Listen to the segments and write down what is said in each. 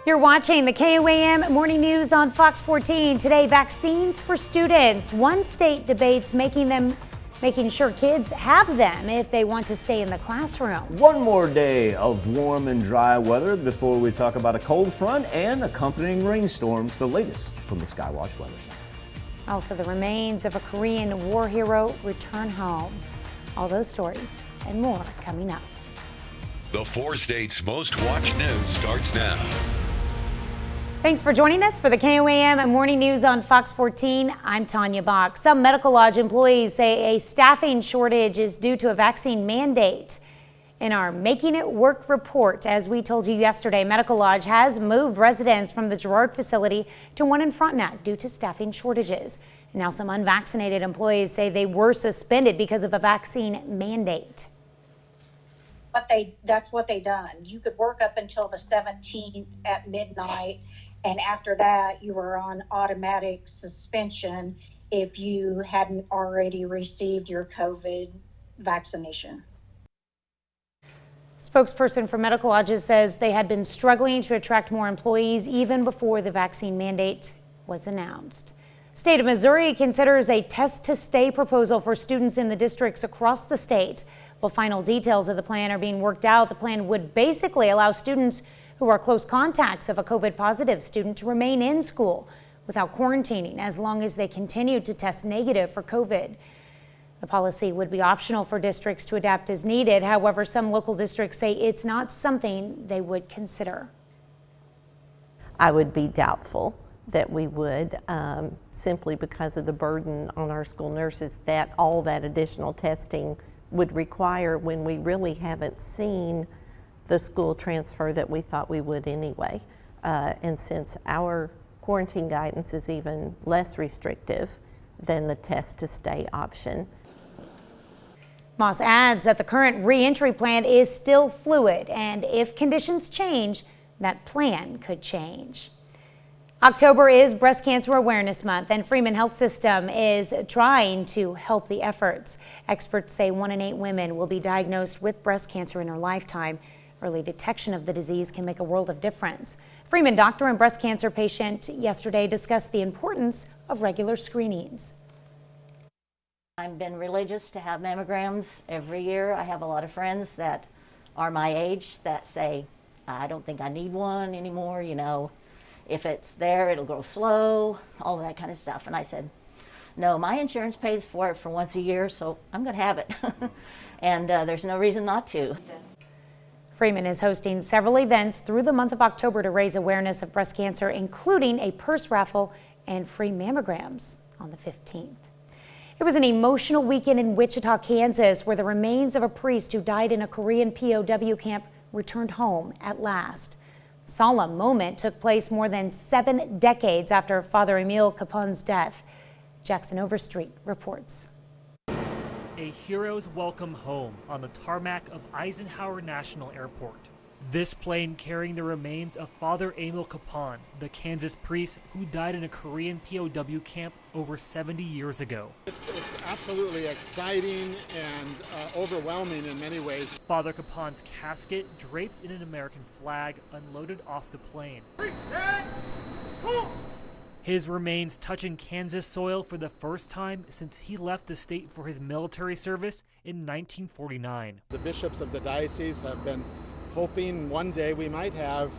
You're watching the KOAM Morning News on Fox 14. Today, vaccines for students. One state debates making sure kids have them if they want to stay in the classroom. One more day of warm and dry weather before we talk about a cold front and accompanying rainstorms. The latest from the Skywatch Weather Center. Also, the remains of a Korean war hero return home. All those stories and more coming up. The 4 states' most watched news starts now. Thanks for joining us for the KOAM Morning News on Fox 14. I'm Tanya Bach. Some Medical Lodge employees say a staffing shortage is due to a vaccine mandate. In our Making It Work report, as we told you yesterday, Medical Lodge has moved residents from the Girard facility to one in Frontenac due to staffing shortages. And now some unvaccinated employees say they were suspended because of a vaccine mandate. That's what they done. You could work up until the 17th at midnight, and after that you were on automatic suspension if you hadn't already received your COVID vaccination. Spokesperson for Medical Lodges says they had been struggling to attract more employees even before the vaccine mandate was announced. State of Missouri considers a test to stay proposal for students in the districts across the state. While final details of the plan are being worked out, the plan would basically allow students who are close contacts of a COVID positive student to remain in school without quarantining as long as they continue to test negative for COVID. The policy would be optional for districts to adapt as needed. However, some local districts say it's not something they would consider. I would be doubtful that we would, simply because of the burden on our school nurses that all that additional testing would require when we really haven't seen the school transfer that we thought we would anyway. And since our quarantine guidance is even less restrictive than the test to stay option. Moss adds that the current re-entry plan is still fluid, and if conditions change, that plan could change. October is Breast Cancer Awareness Month, and Freeman Health System is trying to help the efforts. Experts say 1 in 8 women will be diagnosed with breast cancer in their lifetime. Early detection of the disease can make a world of difference. Freeman doctor and breast cancer patient yesterday discussed the importance of regular screenings. I've been religious to have mammograms every year. I have a lot of friends that are my age that say, I don't think I need one anymore, you know. If it's there, it'll go slow, all that kind of stuff. And I said, no, my insurance pays for it for once a year, so I'm going to have it. And there's no reason not to. Freeman is hosting several events through the month of October to raise awareness of breast cancer, including a purse raffle and free mammograms on the 15th. It was an emotional weekend in Wichita, Kansas, where the remains of a priest who died in a Korean POW camp returned home at last. Solemn moment took place more than 7 decades after Father Emil Capon's death. Jackson Overstreet reports. A hero's welcome home on the tarmac of Eisenhower National Airport. This plane carrying the remains of Father Emil Capon, the Kansas priest who died in a Korean POW camp over 70 years ago. It's absolutely exciting and overwhelming in many ways. Father Capon's casket, draped in an American flag, unloaded off the plane. His remains touching Kansas soil for the first time since he left the state for his military service in 1949. The bishops of the diocese have been hoping one day we might have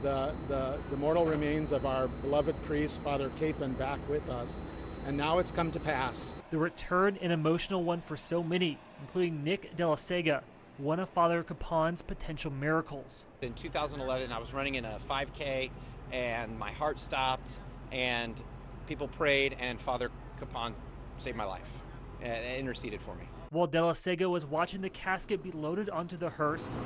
the mortal remains of our beloved priest, Father Capon, back with us. And now it's come to pass. The return, an emotional one for so many, including Nick De La Sega, one of Father Capon's potential miracles. In 2011, I was running in a 5K and my heart stopped and people prayed and Father Capon saved my life and interceded for me. While De La Sega was watching the casket be loaded onto the hearse,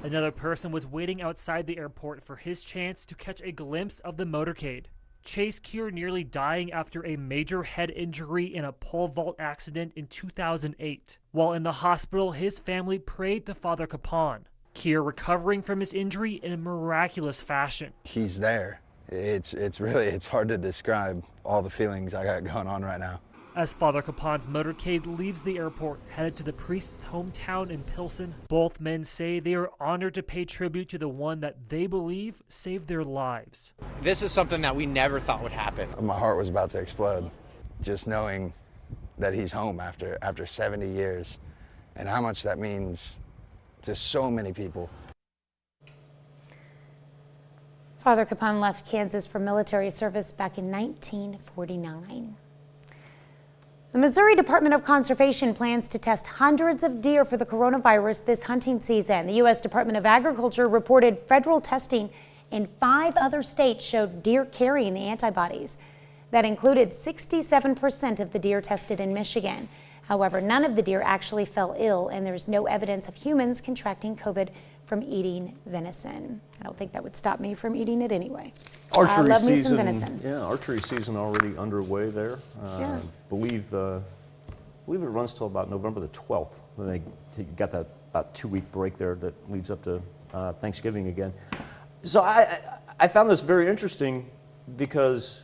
another person was waiting outside the airport for his chance to catch a glimpse of the motorcade. Chase Keir nearly dying after a major head injury in a pole vault accident in 2008. While in the hospital, his family prayed to Father Capon. Keir recovering from his injury in a miraculous fashion. He's there. It's hard to describe all the feelings I got going on right now. As Father Capon's motorcade leaves the airport, headed to the priest's hometown in Pilsen, both men say they are honored to pay tribute to the one that they believe saved their lives. This is something that we never thought would happen. My heart was about to explode, just knowing that he's home after 70 years and how much that means to so many people. Father Capon left Kansas for military service back in 1949. The Missouri Department of Conservation plans to test hundreds of deer for the coronavirus this hunting season. The U.S. Department of Agriculture reported federal testing in 5 other states showed deer carrying the antibodies. That included 67% of the deer tested in Michigan. However, none of the deer actually fell ill, and there's no evidence of humans contracting COVID from eating venison. I don't think that would stop me from eating it anyway. Archery love season, me some venison. Yeah, archery season already underway there. Yeah. Believe it runs till about November the 12th. Then they got that about 2-week break there that leads up to Thanksgiving again. So I found this very interesting because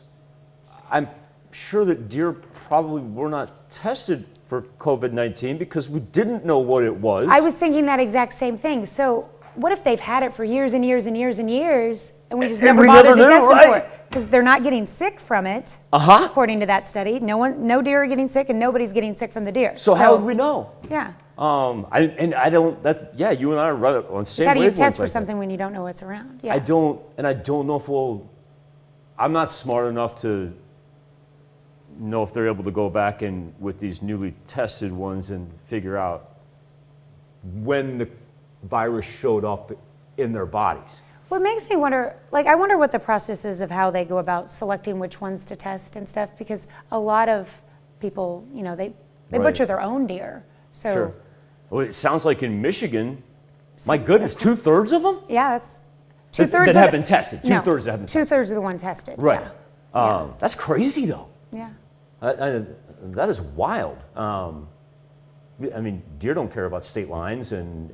I'm sure that deer probably were not tested for COVID-19 because we didn't know what it was. I was thinking that exact same thing. So what if they've had it for years and years and years and years, and we just never bothered to test them for it? Because they're not getting sick from it, according to that study. No deer are getting sick, and nobody's getting sick from the deer. So how would we know? Yeah. I don't. You and I are right on the same. How do you test for like something when you don't know what's around? Yeah. I don't know if I'm not smart enough to know if they're able to go back and with these newly tested ones and figure out when the virus showed up in their bodies. What makes me wonder, I wonder what the process is of how they go about selecting which ones to test and stuff, because a lot of people, they butcher their own deer. So. Sure. Well, it sounds like in Michigan, my goodness, 2/3 of them? Yes. 2/3 that have been tested. 2/3 that have been tested. 2/3 of the one tested. Right. Yeah. That's crazy, though. Yeah. That is wild. Deer don't care about state lines and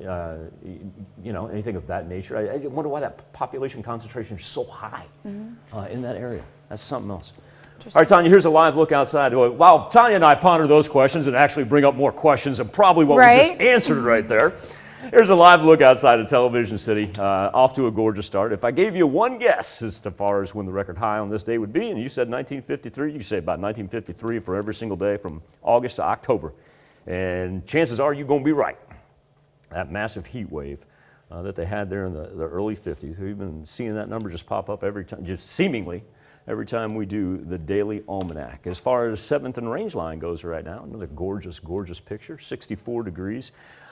anything of that nature. I wonder why that population concentration is so high in that area. That's something else. All right, Tanya, here's a live look outside. While Tanya and I ponder those questions and actually bring up more questions than probably what we just answered right there, here's a live look outside of Television City, off to a gorgeous start. If I gave you one guess as far as when the record high on this day would be, and you said 1953, you say about 1953 for every single day from August to October. And chances are you're going to be right. That massive heat wave that they had there in the early 50s, we've been seeing that number just pop up every time, just seemingly every time we do the daily almanac. As far as 7th and Range line goes right now, another gorgeous, gorgeous picture, 64 degrees.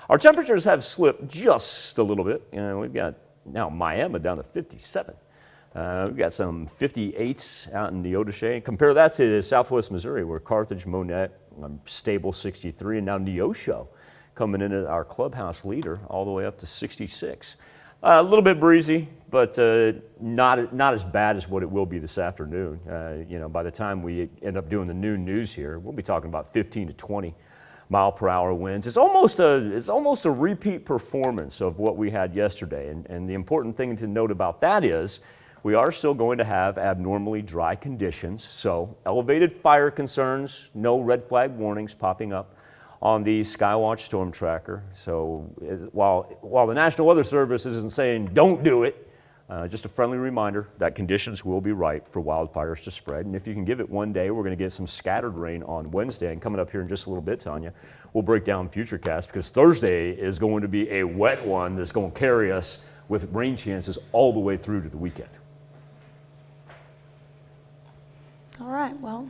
Our temperatures have slipped just a little bit. We've got now Miami down to 57. We've got some 58s out in Neodesha. Compare that to Southwest Missouri, where Carthage, Monette, stable 63, and now Neosho coming in at our clubhouse leader all the way up to 66. A little bit breezy, but not as bad as what it will be this afternoon. By the time we end up doing the noon news here, we'll be talking about 15 to 20 mile per hour winds. It's almost a repeat performance of what we had yesterday. And the important thing to note about that is we are still going to have abnormally dry conditions. So elevated fire concerns, no red flag warnings popping up on the Skywatch storm tracker. So while the National Weather Service isn't saying don't do it, just a friendly reminder that conditions will be ripe for wildfires to spread. And if you can give it one day, we're going to get some scattered rain on Wednesday. And coming up here in just a little bit, Tanya, we'll break down Futurecast because Thursday is going to be a wet one that's going to carry us with rain chances all the way through to the weekend. All right, well,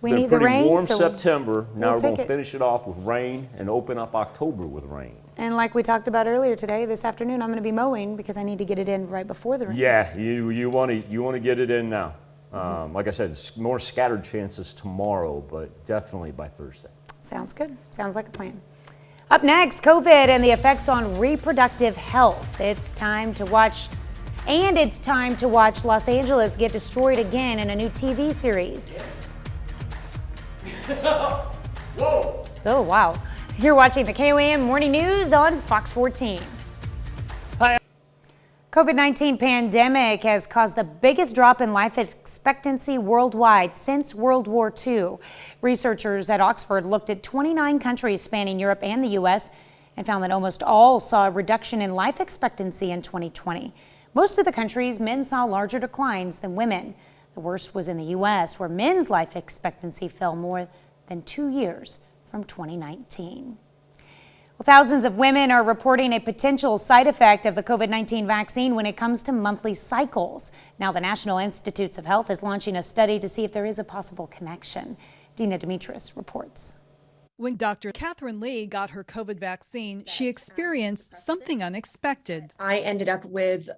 we need the rain. Warm so September. Now we're going to it. finish it off with rain and open up October with rain. And like we talked about earlier today, this afternoon, I'm going to be mowing because I need to get it in right before the rain. Yeah, you want to get it in now. Like I said, it's more scattered chances tomorrow, but definitely by Thursday. Sounds good. Sounds like a plan. Up next, COVID and the effects on reproductive health. It's time to watch Los Angeles get destroyed again in a new TV series. Whoa! Oh, wow. You're watching the KOAM Morning News on Fox 14. Hi. COVID-19 pandemic has caused the biggest drop in life expectancy worldwide since World War II. Researchers at Oxford looked at 29 countries spanning Europe and the U.S. and found that almost all saw a reduction in life expectancy in 2020. Most of the countries, men saw larger declines than women. The worst was in the U.S., where men's life expectancy fell more than 2 years from 2019. Well, thousands of women are reporting a potential side effect of the COVID-19 vaccine when it comes to monthly cycles. Now, the National Institutes of Health is launching a study to see if there is a possible connection. Dina Demetrius reports. When Dr. Catherine Lee got her COVID vaccine, she experienced something unexpected. I ended up with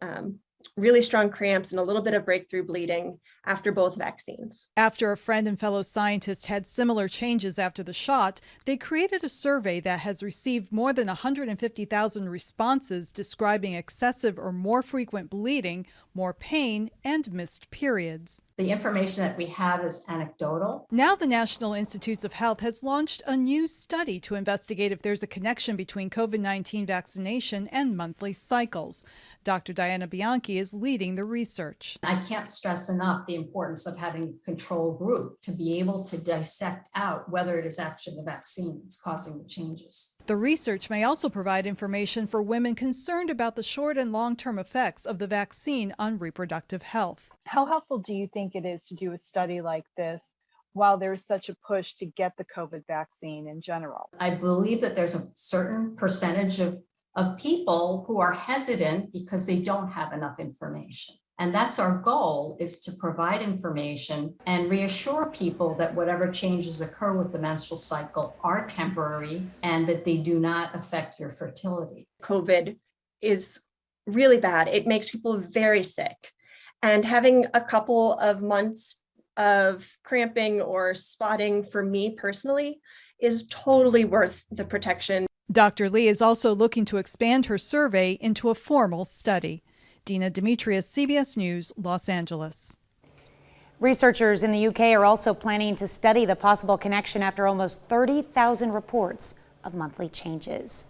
really strong cramps and a little bit of breakthrough bleeding after both vaccines. After a friend and fellow scientist had similar changes after the shot, they created a survey that has received more than 150,000 responses describing excessive or more frequent bleeding, more pain, and missed periods. The information that we have is anecdotal. Now the National Institutes of Health has launched a new study to investigate if there's a connection between COVID-19 vaccination and monthly cycles. Dr. Diana Bianchi is leading the research. I can't stress enough the importance of having a control group to be able to dissect out whether it is actually the vaccine that's causing the changes. The research may also provide information for women concerned about the short and long-term effects of the vaccine on reproductive health. How helpful do you think it is to do a study like this while there's such a push to get the COVID vaccine in general? I believe that there's a certain percentage of people who are hesitant because they don't have enough information. And that's our goal, is to provide information and reassure people that whatever changes occur with the menstrual cycle are temporary and that they do not affect your fertility. COVID is really bad. It makes people very sick. And having a couple of months of cramping or spotting for me personally is totally worth the protection. Dr. Lee is also looking to expand her survey into a formal study. Dina Demetrius, CBS News, Los Angeles. Researchers in the UK are also planning to study the possible connection after almost 30,000 reports of monthly changes.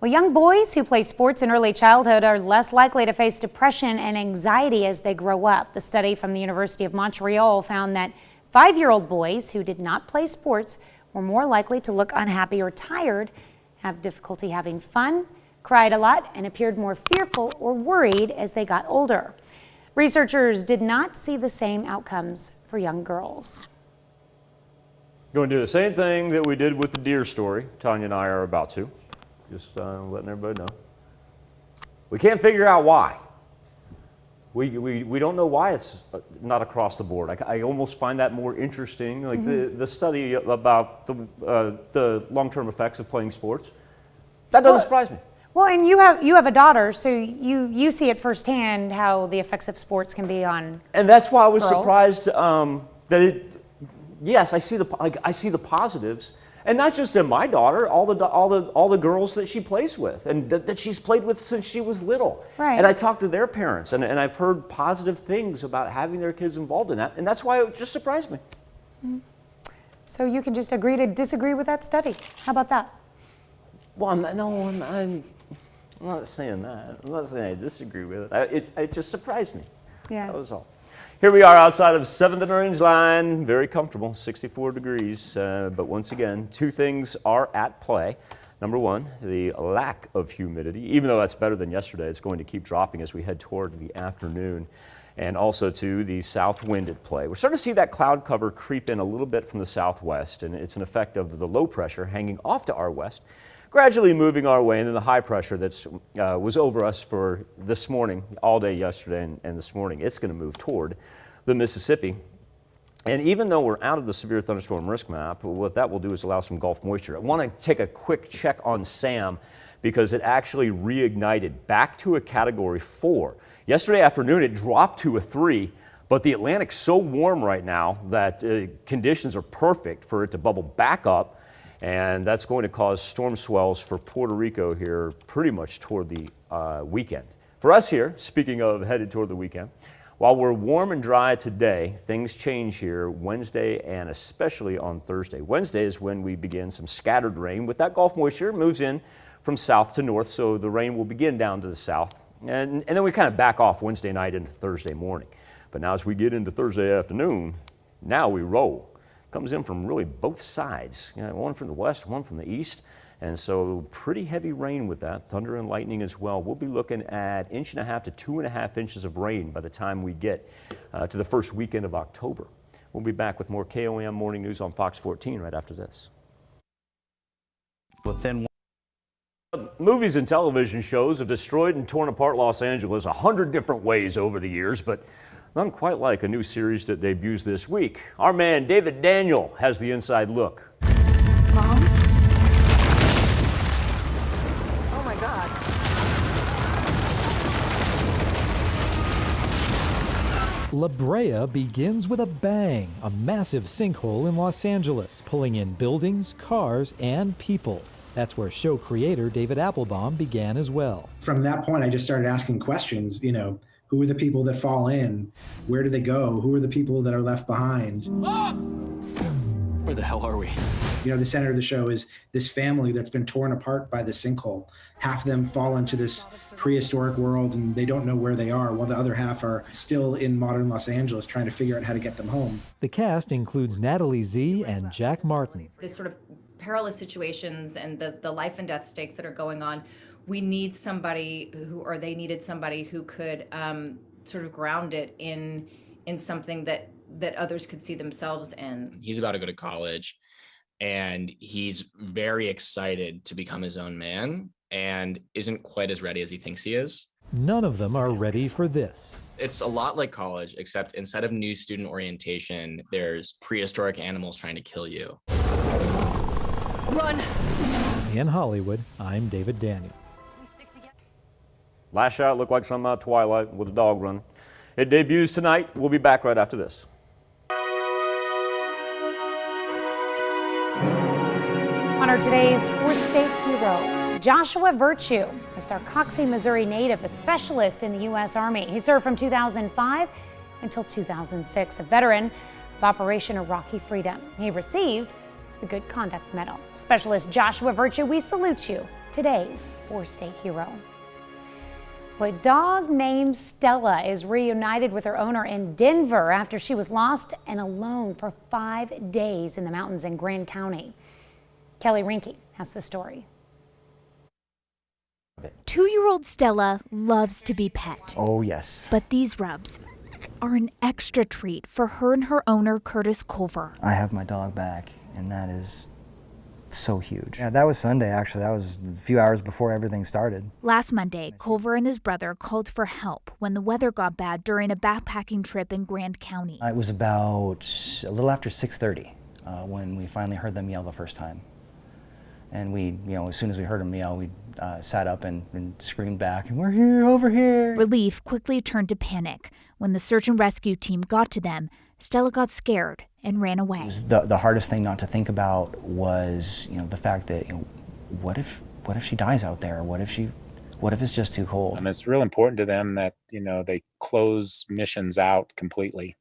Well, young boys who play sports in early childhood are less likely to face depression and anxiety as they grow up. The study from the University of Montreal found that 5-year-old boys who did not play sports were more likely to look unhappy or tired, have difficulty having fun, cried a lot, and appeared more fearful or worried as they got older. Researchers did not see the same outcomes for young girls. Going to do the same thing that we did with the deer story. Tanya and I are about to. Just letting everybody know. We can't figure out why. We don't know why it's not across the board. I almost find that more interesting. Like the study about the long-term effects of playing sports. That doesn't surprise me. Well, and you have a daughter, so you see it firsthand how the effects of sports can be on. And that's why I was girls. surprised that it. Yes, I see the positives, and not just in my daughter, all the girls that she plays with, and that she's played with since she was little. Right. And I talked to their parents, and I've heard positive things about having their kids involved in that, and that's why it just surprised me. So you can just agree to disagree with that study. How about that? Well, I'm not saying that. I'm not saying I disagree with it. It just surprised me. Yeah. That was all. Here we are outside of 7th and Orange Line. Very comfortable, 64 degrees. But once again, two things are at play. Number one, the lack of humidity. Even though that's better than yesterday, it's going to keep dropping as we head toward the afternoon. And also, too, the south wind at play. We're starting to see that cloud cover creep in a little bit from the southwest, and it's an effect of the low pressure hanging off to our west, gradually moving our way, and then the high pressure that was over us for this morning, all day yesterday and this morning, it's going to move toward the Mississippi. And even though we're out of the severe thunderstorm risk map, what that will do is allow some Gulf moisture. I want to take a quick check on Sam because it actually reignited back to a Category 4. Yesterday afternoon, it dropped to a 3, but the Atlantic's so warm right now that conditions are perfect for it to bubble back up. And that's going to cause storm swells for Puerto Rico here pretty much toward the weekend. For us here, speaking of headed toward the weekend, while we're warm and dry today, things change here Wednesday and especially on Thursday. Wednesday is when we begin some scattered rain. With that Gulf moisture, it moves in from south to north, so the rain will begin down to the south And then we kind of back off Wednesday night into Thursday morning. But now as we get into Thursday afternoon, now we roll. Comes in from really both sides, one from the west, one from the east. And so pretty heavy rain with that, thunder and lightning as well. We'll be looking at 1.5 to 2.5 inches of rain by the time we get to the first weekend of October. We'll be back with more KOAM Morning News on Fox 14 right after this. Within movies and television shows have destroyed and torn apart Los Angeles 100 different ways over the years, but none quite like a new series that debuts this week. Our man David Daniel has the inside look. Mom? Oh my God. La Brea begins with a bang, a massive sinkhole in Los Angeles, pulling in buildings, cars, and people. That's where show creator David Applebaum began as well. From that point, I just started asking questions, who are the people that fall in? Where do they go? Who are the people that are left behind? Where the hell are we? The center of the show is this family that's been torn apart by the sinkhole. Half of them fall into this prehistoric world and they don't know where they are, while the other half are still in modern Los Angeles trying to figure out how to get them home. The cast includes Natalie Z and Jack Martin. This sort of perilous situations and the life and death stakes that are going on, we need somebody they needed somebody who could sort of ground it in something that others could see themselves in. He's about to go to college and he's very excited to become his own man and isn't quite as ready as he thinks he is. None of them are ready for this. It's a lot like college, except instead of new student orientation, there's prehistoric animals trying to kill you. Run! In Hollywood, I'm David Daniel. Last shot looked like something out of Twilight with a dog running. It debuts tonight. We'll be back right after this. Honor today's fourth-state hero, Joshua Virtue, a Sarcoxie, Missouri native, a specialist in the U.S. Army. He served from 2005 until 2006, a veteran of Operation Iraqi Freedom. He received the Good Conduct Medal. Specialist Joshua Virtue, we salute you, today's fourth-state hero. A dog named Stella is reunited with her owner in Denver after she was lost and alone for 5 days in the mountains in Grand County. Kelly Rinke has the story. 2-year-old Stella loves to be pet. Oh, yes. But these rubs are an extra treat for her and her owner, Curtis Culver. I have my dog back, and that is so huge. Yeah, that was Sunday, actually. That was a few hours before everything started. Last Monday, Culver and his brother called for help when the weather got bad during a backpacking trip in Grand County. It was about a little after 6:30 when we finally heard them yell the first time. And we, as soon as we heard them yell, we sat up and screamed back, and we're here, over here. Relief quickly turned to panic. When the search and rescue team got to them, Stella got scared and ran away. The hardest thing not to think about was, the fact that, what if she dies out there? What if it's just too cold? And it's real important to them that, they close missions out completely.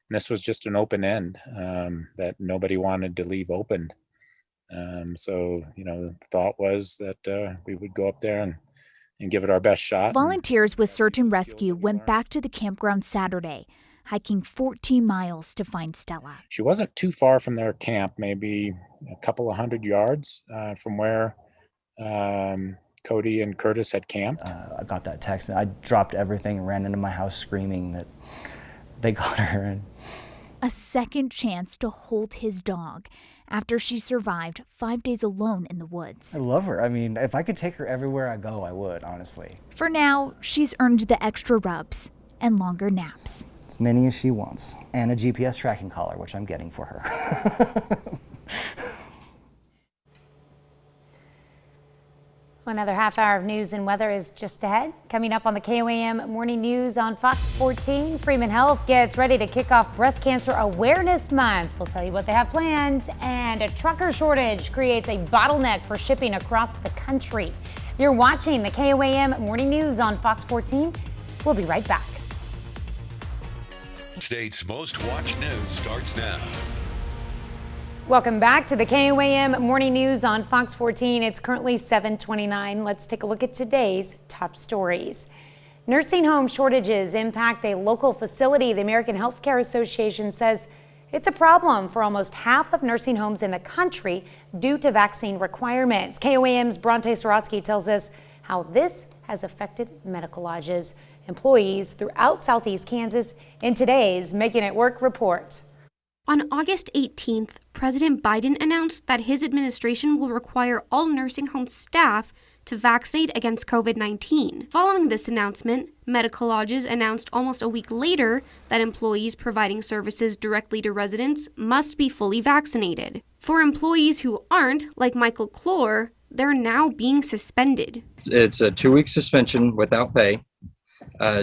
And this was just an open end that nobody wanted to leave open. So, the thought was that we would go up there and give it our best shot. Volunteers with Search and Rescue went back to the campground Saturday, hiking 14 miles to find Stella. She wasn't too far from their camp, maybe a couple of 100 yards from where Cody and Curtis had camped. I got that text, and I dropped everything and ran into my house screaming that they got her. A second chance to hold his dog after she survived 5 days alone in the woods. I love her. I mean, if I could take her everywhere I go, I would, honestly. For now, she's earned the extra rubs and longer naps. As many as she wants. And a GPS tracking collar, which I'm getting for her. Another half hour of news and weather is just ahead. Coming up on the KOAM Morning News on Fox 14, Freeman Health gets ready to kick off Breast Cancer Awareness Month. We'll tell you what they have planned. And a trucker shortage creates a bottleneck for shipping across the country. You're watching the KOAM Morning News on Fox 14. We'll be right back. State's most watched news starts now. Welcome back to the KOAM Morning News on Fox 14. It's currently 7:29. Let's take a look at today's top stories. Nursing home shortages impact a local facility. The American Healthcare Association says it's a problem for almost half of nursing homes in the country due to vaccine requirements. KOAM's Bronte Sorotsky tells us how this has affected medical lodges, employees throughout Southeast Kansas in today's Making It Work report. On August 18th, President Biden announced that his administration will require all nursing home staff to vaccinate against COVID-19. Following this announcement, medical lodges announced almost a week later that employees providing services directly to residents must be fully vaccinated. For employees who aren't, like Michael Clore, they're now being suspended. It's a 2-week suspension without pay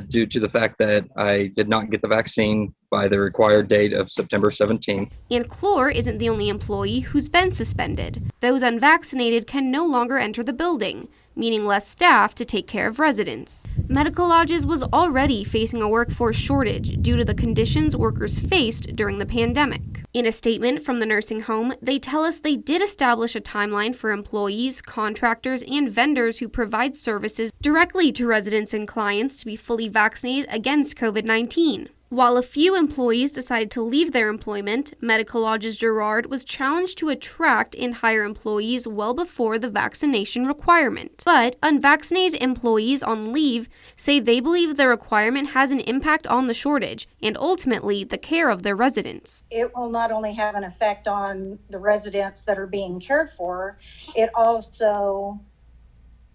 due to the fact that I did not get the vaccine by the required date of September 17th. And Clore isn't the only employee who's been suspended. Those unvaccinated can no longer enter the building, meaning less staff to take care of residents. Medical Lodges was already facing a workforce shortage due to the conditions workers faced during the pandemic. In a statement from the nursing home, they tell us they did establish a timeline for employees, contractors, and vendors who provide services directly to residents and clients to be fully vaccinated against COVID-19. While a few employees decided to leave their employment, Medical Lodges Girard was challenged to attract and hire employees well before the vaccination requirement. But unvaccinated employees on leave say they believe the requirement has an impact on the shortage and ultimately the care of their residents. It will not only have an effect on the residents that are being cared for, it also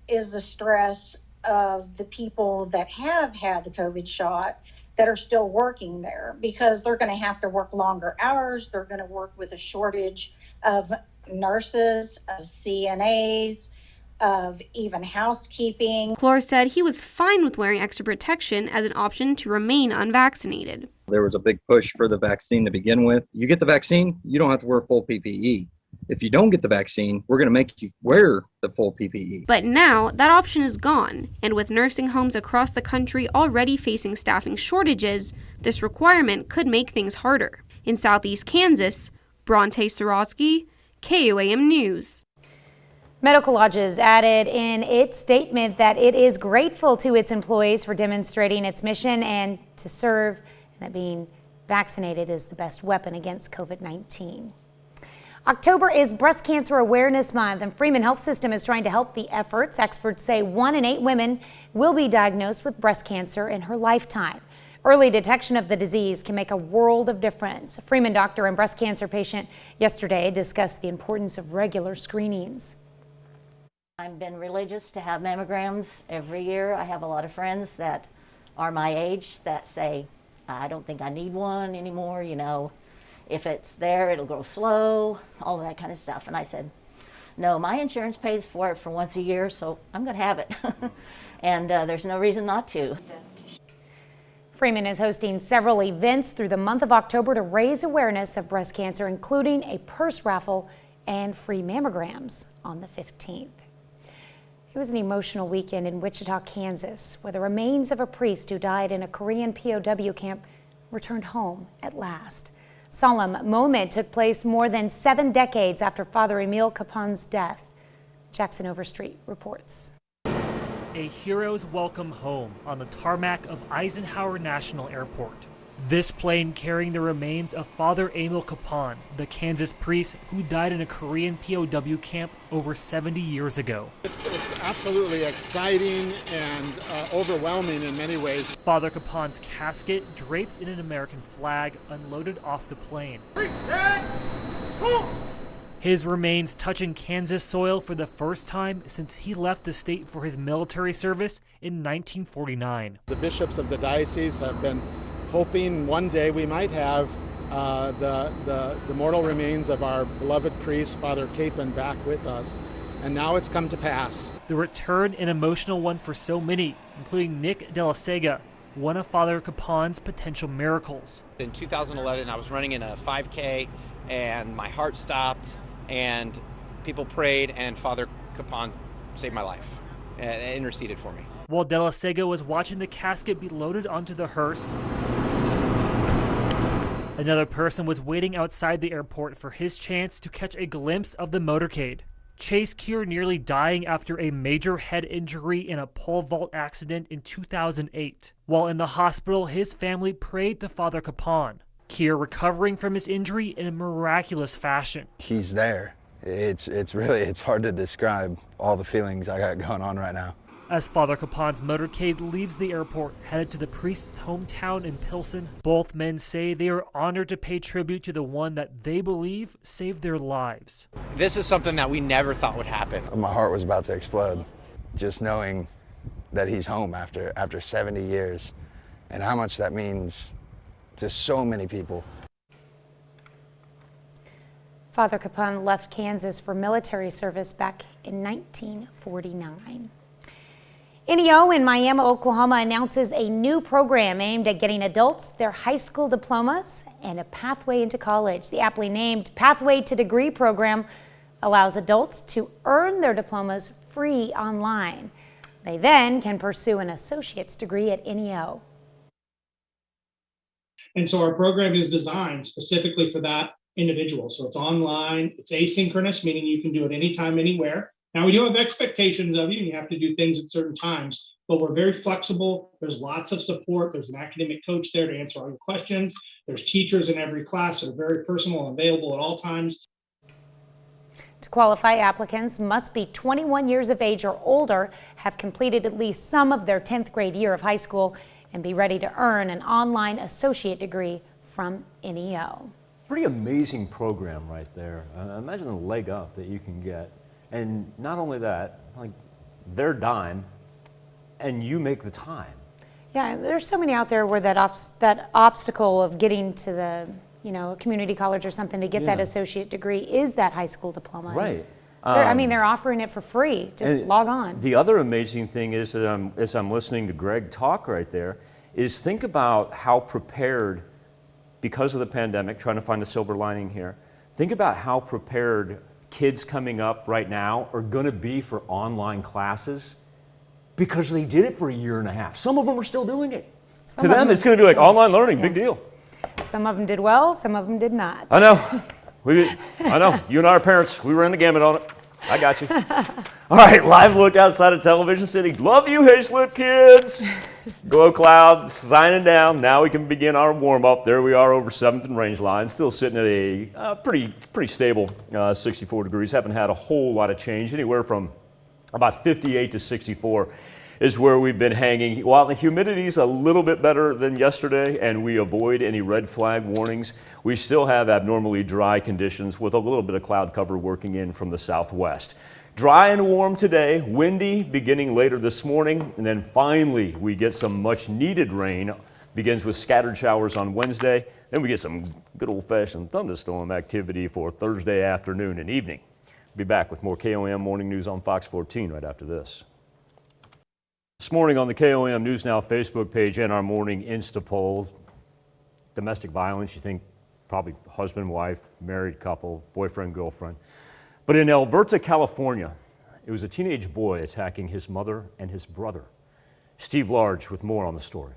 is the stress of the people that have had the COVID shot that are still working there, because they're going to have to work longer hours. They're going to work with a shortage of nurses, of CNAs, of even housekeeping. Clore said he was fine with wearing extra protection as an option to remain unvaccinated. There was a big push for the vaccine to begin with. You get the vaccine, you don't have to wear full PPE. If you don't get the vaccine, we're going to make you wear the full PPE. But now that option is gone, and with nursing homes across the country already facing staffing shortages, this requirement could make things harder. In Southeast Kansas, Bronte Sorotsky, KOAM News. Medical Lodges added in its statement that it is grateful to its employees for demonstrating its mission and to serve, and that being vaccinated is the best weapon against COVID-19. October is Breast Cancer Awareness Month, and Freeman Health System is trying to help the efforts. Experts say 1 in 8 women will be diagnosed with breast cancer in her lifetime. Early detection of the disease can make a world of difference. A Freeman doctor and breast cancer patient yesterday discussed the importance of regular screenings. I've been religious to have mammograms every year. I have a lot of friends that are my age that say, I don't think I need one anymore, you know. If it's there, it'll go slow, all of that kind of stuff. And I said, no, my insurance pays for it for once a year, so I'm going to have it. And there's no reason not to. Freeman is hosting several events through the month of October to raise awareness of breast cancer, including a purse raffle and free mammograms on the 15th. It was an emotional weekend in Wichita, Kansas, where the remains of a priest who died in a Korean POW camp returned home at last. Solemn moment took place more than 7 decades after Father Emil Capon's death. Jackson Overstreet reports. A hero's welcome home on the tarmac of Eisenhower National Airport. This plane carrying the remains of Father Emil Capon, the Kansas priest who died in a Korean POW camp over 70 years ago. It's absolutely exciting and overwhelming in many ways. Father Capon's casket, draped in an American flag, unloaded off the plane. His remains touching Kansas soil for the first time since he left the state for his military service in 1949. The bishops of the diocese have been hoping one day we might have the mortal remains of our beloved priest, Father Koam, back with us. And now it's come to pass. The return, an emotional one for so many, including Nick De La Sega, one of Father Capon's potential miracles. In 2011, I was running in a 5K and my heart stopped and people prayed and Father Capon saved my life and interceded for me. While De La Sega was watching the casket be loaded onto the hearse, another person was waiting outside the airport for his chance to catch a glimpse of the motorcade. Chase Cure nearly dying after a major head injury in a pole vault accident in 2008. While in the hospital, his family prayed to Father Koam. Cure recovering from his injury in a miraculous fashion. He's there. It's hard to describe all the feelings I got going on right now. As Father Koam's motorcade leaves the airport, headed to the priest's hometown in Pilsen, both men say they are honored to pay tribute to the one that they believe saved their lives. This is something that we never thought would happen. My heart was about to explode, just knowing that he's home after 70 years, and how much that means to so many people. Father Koam left Kansas for military service back in 1949. NEO in Miami, Oklahoma announces a new program aimed at getting adults their high school diplomas and a pathway into college. The aptly named Pathway to Degree program allows adults to earn their diplomas free online. They then can pursue an associate's degree at NEO. And so our program is designed specifically for that individual. So it's online, it's asynchronous, meaning you can do it anytime, anywhere. Now, we do have expectations of you, and you have to do things at certain times, but we're very flexible. There's lots of support. There's an academic coach there to answer all your questions. There's teachers in every class that are very personal and available at all times. To qualify, applicants must be 21 years of age or older, have completed at least some of their 10th grade year of high school, and be ready to earn an online associate degree from NEO. Pretty amazing program right there. Imagine the leg up that you can get. And not only that, like their dime, and you make the time. Yeah, there's so many out there where that obstacle of getting to the, a community college or something to get that associate degree is that high school diploma. Right. They're offering it for free. Just log on. The other amazing thing is, as I'm listening to Greg talk right there, is think about how prepared, because of the pandemic, trying to find a silver lining here, think about how prepared kids coming up right now are going to be for online classes because they did it for a year and a half. Some of them are still doing it. To them, it's going to be like online learning, big deal. Some of them did well, some of them did not. I know. I know. You and I are parents. We ran the gamut on it. I got you. All right, live look outside of Television City. Love you, Hayslip kids. Glow cloud signing down. Now we can begin our warm up. There we are over 7th and Range Line. Still sitting at a pretty stable 64 degrees. Haven't had a whole lot of change. Anywhere from about 58 to 64 is where we've been hanging. While the humidity is a little bit better than yesterday and we avoid any red flag warnings, we still have abnormally dry conditions with a little bit of cloud cover working in from the southwest. Dry and warm today, windy beginning later this morning, and then finally we get some much needed rain. Begins with scattered showers on Wednesday, then we get some good old-fashioned thunderstorm activity for Thursday afternoon and evening. Be back with more KOM Morning News on Fox 14 right after this. This morning on the KOM News Now Facebook page and our morning Insta poll, domestic violence, you think probably husband, wife, married couple, boyfriend, girlfriend. But in Alberta, California, it was a teenage boy attacking his mother and his brother. Steve Large with more on the story.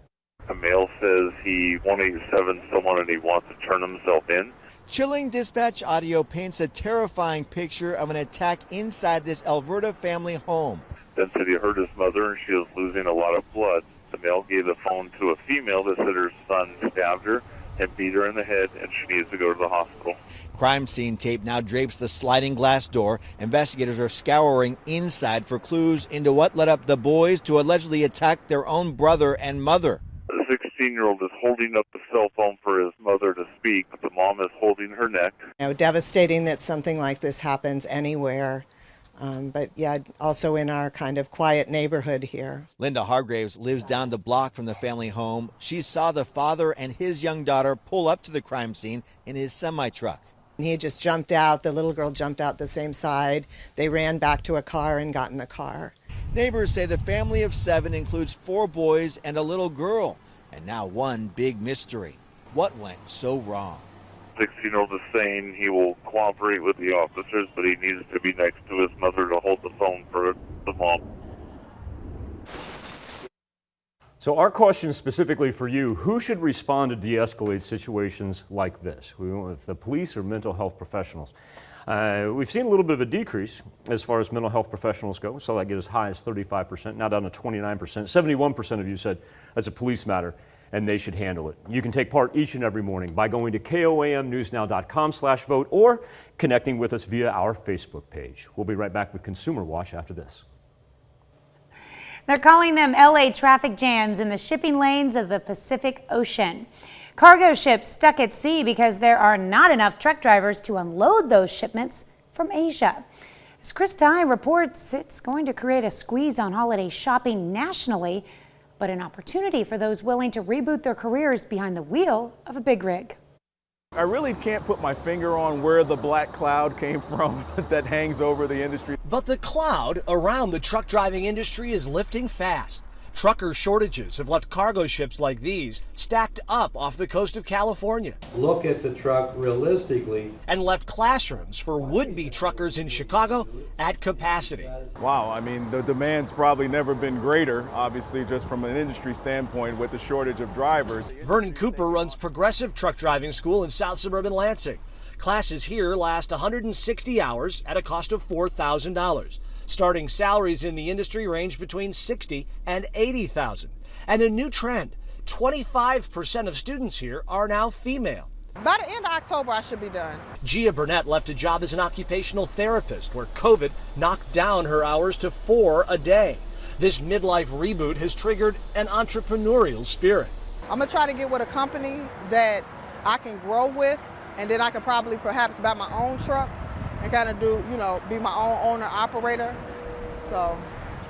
A male says he 187 someone and he wants to turn himself in. Chilling dispatch audio paints a terrifying picture of an attack inside this Alberta family home. Then said he hurt his mother and she was losing a lot of blood. The male gave the phone to a female that said her son stabbed her and beat her in the head and she needs to go to the hospital. Crime scene tape now drapes the sliding glass door. Investigators are scouring inside for clues into what led up the boys to allegedly attack their own brother and mother. The 16-year-old is holding up the cell phone for his mother to speak, but the mom is holding her neck. Devastating that something like this happens anywhere. But yeah, also in our kind of quiet neighborhood here. Linda Hargraves lives down the block from the family home. She saw the father and his young daughter pull up to the crime scene in his semi-truck. He just jumped out. The little girl jumped out the same side. They ran back to a car and got in the car. Neighbors say the family of 7 includes 4 boys and a little girl. And now one big mystery. What went so wrong? 16-year-old is saying he will cooperate with the officers, but he needs to be next to his mother to hold the phone for the mom. So our question specifically for you, who should respond to de-escalate situations like this? We went with the police or mental health professionals. We've seen a little bit of a decrease as far as mental health professionals go. We saw that get as high as 35%, now down to 29%. 71% of you said that's a police matter and they should handle it. You can take part each and every morning by going to koamnewsnow.com/vote or connecting with us via our Facebook page. We'll be right back with Consumer Watch after this. They're calling them LA traffic jams in the shipping lanes of the Pacific Ocean. Cargo ships stuck at sea because there are not enough truck drivers to unload those shipments from Asia. As Chris Ty reports, it's going to create a squeeze on holiday shopping nationally, but an opportunity for those willing to reboot their careers behind the wheel of a big rig. I really can't put my finger on where the black cloud came from that hangs over the industry. But the cloud around the truck driving industry is lifting fast. Trucker shortages have left cargo ships like these stacked up off the coast of California. Look at the truck realistically. And left classrooms for would-be truckers in Chicago at capacity. Wow, I mean, the demand's probably never been greater, obviously, just from an industry standpoint with the shortage of drivers. Vernon Cooper runs Progressive Truck Driving School in South Suburban Lansing. Classes here last 160 hours at a cost of $4,000. Starting salaries in the industry range between $60,000 and $80,000. And a new trend, 25% of students here are now female. By the end of October, I should be done. Gia Burnett left a job as an occupational therapist where COVID knocked down her hours to 4 a day. This midlife reboot has triggered an entrepreneurial spirit. I'm gonna try to get with a company that I can grow with, and then I could probably perhaps buy my own truck and kind of do, be my own owner operator. So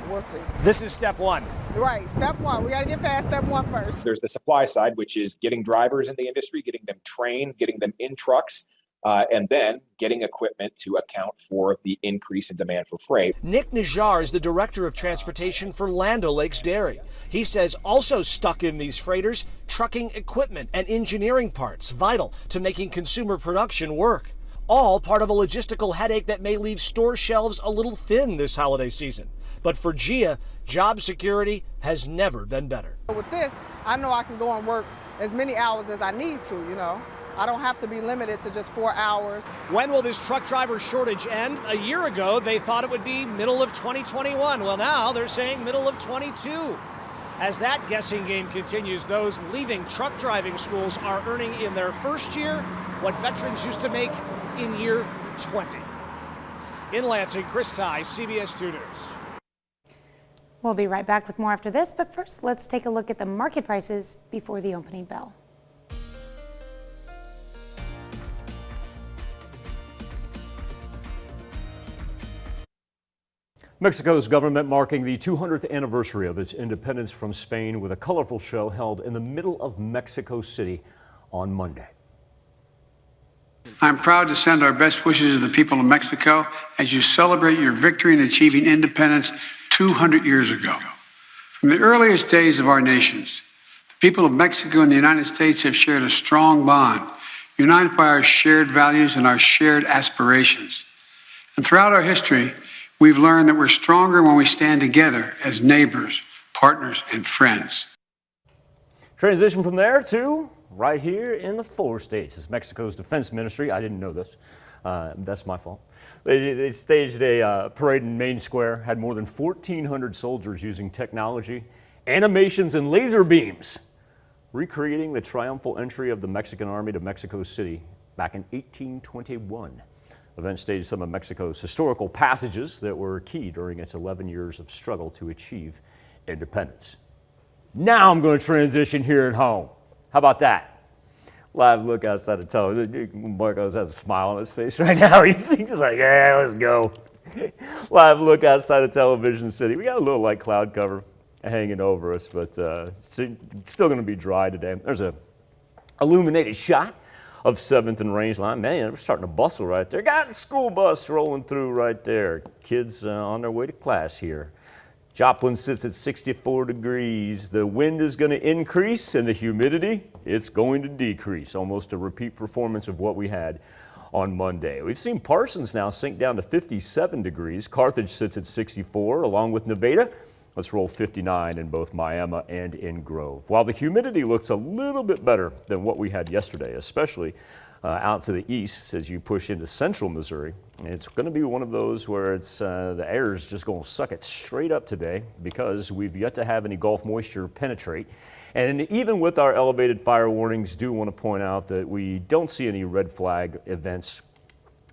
we'll see. This is step one. Right, step one. We got to get past step one first. There's the supply side, which is getting drivers in the industry, getting them trained, getting them in trucks, and then getting equipment to account for the increase in demand for freight. Nick Najjar is the director of transportation for Land O'Lakes Dairy. He says also stuck in these freighters, trucking equipment and engineering parts vital to making consumer production work. All part of a logistical headache that may leave store shelves a little thin this holiday season. But for Gia, job security has never been better. With this, I know I can go and work as many hours as I need to, I don't have to be limited to just 4 hours. When will this truck driver shortage end? A year ago, they thought it would be middle of 2021. Well, now they're saying middle of 22. As that guessing game continues, those leaving truck driving schools are earning in their first year what veterans used to make in year 20. In Lansing, Chris Ty, CBS 2 News. We'll be right back with more after this, but first let's take a look at the market prices before the opening bell. Mexico's government marking the 200th anniversary of its independence from Spain with a colorful show held in the middle of Mexico City on Monday. I'm proud to send our best wishes to the people of Mexico as you celebrate your victory in achieving independence 200 years ago. From the earliest days of our nations, the people of Mexico and the United States have shared a strong bond, united by our shared values and our shared aspirations. And throughout our history, we've learned that we're stronger when we stand together as neighbors, partners, and friends. Transition from there to right here in the 4 states. It's Mexico's defense ministry. I didn't know this. That's my fault. They staged a parade in Main Square, had more than 1,400 soldiers using technology, animations, and laser beams, recreating the triumphal entry of the Mexican army to Mexico City back in 1821. The event staged some of Mexico's historical passages that were key during its 11 years of struggle to achieve independence. Now I'm going to transition here at home. How about that? Live look outside the television. Marcos has a smile on his face right now. He's just like, yeah, let's go. Live look outside the television city. We got a little light cloud cover hanging over us, but it's still going to be dry today. There's a illuminated shot of 7th and Range Line. Man, we're starting to bustle right there. Got a school bus rolling through right there. Kids on their way to class here. Joplin sits at 64 degrees. The wind is going to increase and the humidity, it's going to decrease. Almost a repeat performance of what we had on Monday. We've seen Parsons now sink down to 57 degrees. Carthage sits at 64 along with Nevada. Let's roll 59 in both Miami and in Grove. While the humidity looks a little bit better than what we had yesterday, especially out to the east as you push into central Missouri. It's going to be one of those where it's the air is just going to suck it straight up today because we've yet to have any Gulf moisture penetrate. And even with our elevated fire warnings, do want to point out that we don't see any red flag events,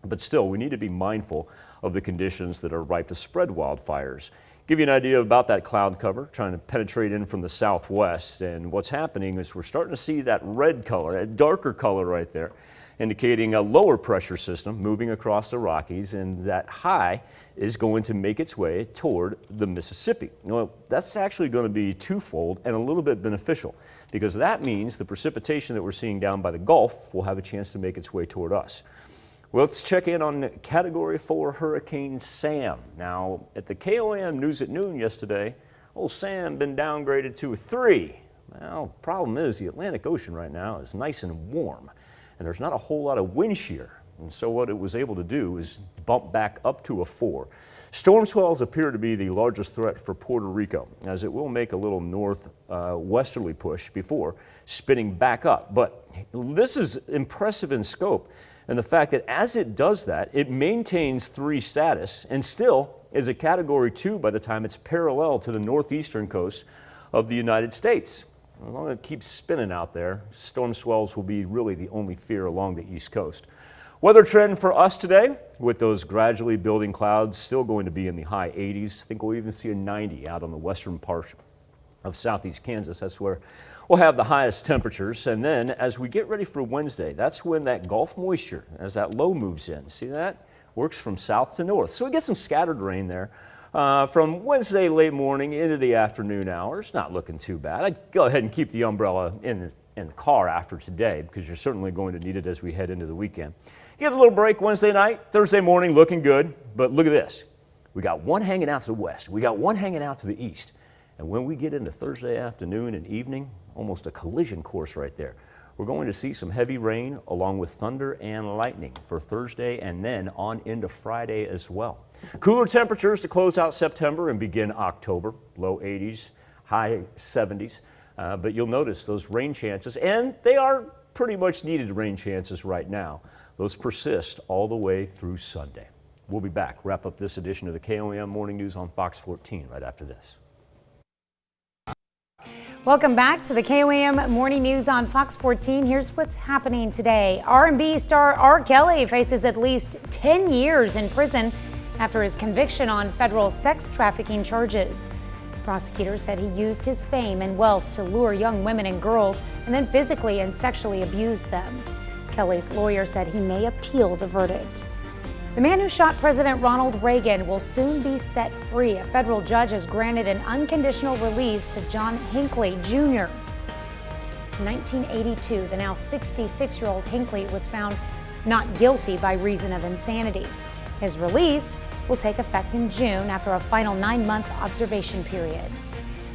but still we need to be mindful of the conditions that are ripe to spread wildfires. Give you an idea about that cloud cover trying to penetrate in from the southwest, and what's happening is we're starting to see that red color, that darker color right there, indicating a lower pressure system moving across the Rockies, and that high is going to make its way toward the Mississippi. Well, that's actually going to be twofold and a little bit beneficial, because that means the precipitation that we're seeing down by the Gulf will have a chance to make its way toward us. Well, let's check in on Category 4 Hurricane Sam. Now, at the KOM News at Noon yesterday, old Sam been downgraded to a 3. Well, problem is the Atlantic Ocean right now is nice and warm, and there's not a whole lot of wind shear. And so what it was able to do is bump back up to a 4. Storm swells appear to be the largest threat for Puerto Rico, as it will make a little northwesterly push before spinning back up. But this is impressive in scope, and the fact that as it does that, it maintains 3 status and still is a Category 2 by the time it's parallel to the northeastern coast of the United States. As long as it keeps spinning out there, storm swells will be really the only fear along the East Coast. Weather trend for us today, with those gradually building clouds still going to be in the high 80s. I think we'll even see a 90 out on the western part of southeast Kansas. That's where we'll have the highest temperatures. And then as we get ready for Wednesday, that's when that Gulf moisture, as that low moves in, see that? Works from south to north. So we get some scattered rain there. From Wednesday late morning into the afternoon hours, not looking too bad. I'd go ahead and keep the umbrella in the car after today, because you're certainly going to need it as we head into the weekend. Get a little break Wednesday night, Thursday morning looking good, but look at this. We got one hanging out to the west, we got one hanging out to the east, and when we get into Thursday afternoon and evening, almost a collision course right there. We're going to see some heavy rain along with thunder and lightning for Thursday and then on into Friday as well. Cooler temperatures to close out September and begin October, low 80s, high 70s. But you'll notice those rain chances, and they are pretty much needed rain chances right now. Those persist all the way through Sunday. We'll be back, wrap up this edition of the KOM Morning News on Fox 14 right after this. Welcome back to the KOM Morning News on Fox 14. Here's what's happening today. R&B star R. Kelly faces at least 10 years in prison after his conviction on federal sex trafficking charges. Prosecutors said he used his fame and wealth to lure young women and girls and then physically and sexually abuse them. Kelly's lawyer said he may appeal the verdict. The man who shot President Ronald Reagan will soon be set free. A federal judge has granted an unconditional release to John Hinckley Jr. In 1982, the now 66-year-old Hinckley was found not guilty by reason of insanity. His release will take effect in June after a final 9-month observation period.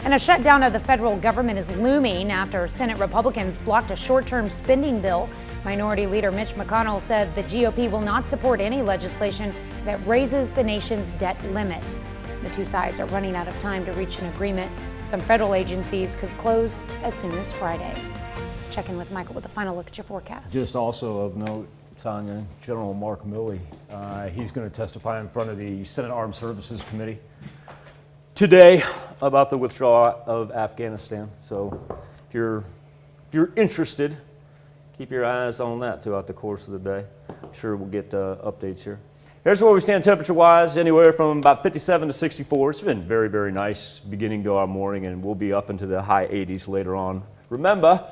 And a shutdown of the federal government is looming after Senate Republicans blocked a short-term spending bill. Minority Leader Mitch McConnell said the GOP will not support any legislation that raises the nation's debt limit. The two sides are running out of time to reach an agreement. Some federal agencies could close as soon as Friday. Let's check in with Michael with a final look at your forecast. Just also of note, Tanya, General Mark Milley, he's going to testify in front of the Senate Armed Services Committee today about the withdrawal of Afghanistan. So if you're interested, keep your eyes on that throughout the course of the day. I'm sure we'll get updates here. Here's where we stand temperature-wise, anywhere from about 57 to 64. It's been very, very nice beginning to our morning, and we'll be up into the high 80s later on. Remember,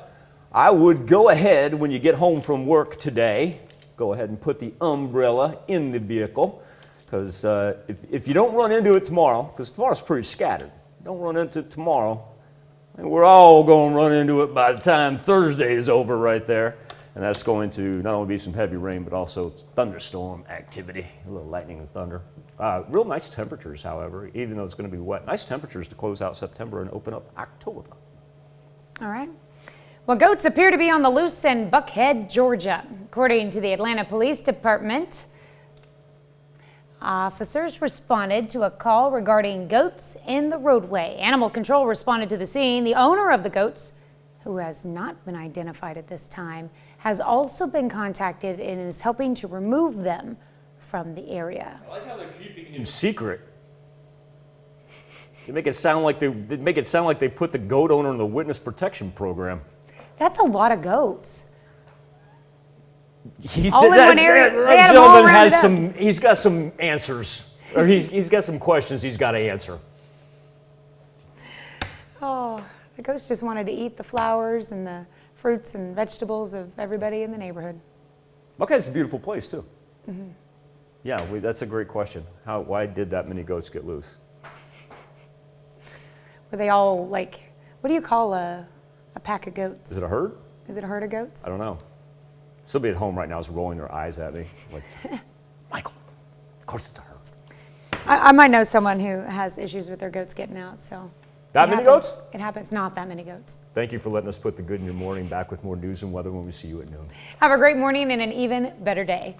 I would go ahead when you get home from work today, go ahead and put the umbrella in the vehicle, because if you don't run into it tomorrow, because tomorrow's pretty scattered, don't run into it tomorrow, and we're all going to run into it by the time Thursday is over right there. And that's going to not only be some heavy rain, but also thunderstorm activity, a little lightning and thunder. Real nice temperatures, however, even though it's going to be wet. Nice temperatures to close out September and open up October. All right. Well, goats appear to be on the loose in Buckhead, Georgia. According to the Atlanta Police Department, officers responded to a call regarding goats in the roadway. Animal Control responded to the scene. The owner of the goats, who has not been identified at this time, has also been contacted and is helping to remove them from the area. I like how they're keeping him secret. They make it sound like they put the goat owner in the witness protection program. That's a lot of goats. He, All in one area. That gentleman has some. He's got some answers, or he's got some questions he's got to answer. Oh, the goats just wanted to eat the flowers and the fruits and vegetables of everybody in the neighborhood. Okay, it's a beautiful place too. Mm-hmm. Yeah, that's a great question. Why did that many goats get loose? Were they all like? What do you call a pack of goats? Is it a herd? Is it a herd of goats? I don't know. Somebody at home right now is rolling their eyes at me, like, Michael, of course it's a herd. I might know someone who has issues with their goats getting out, so. That many goats? It happens, not that many goats. Thank you for letting us put the good in your morning. Back with more news and weather when we see you at noon. Have a great morning and an even better day.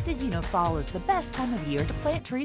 Did you know fall is the best time of year to plant trees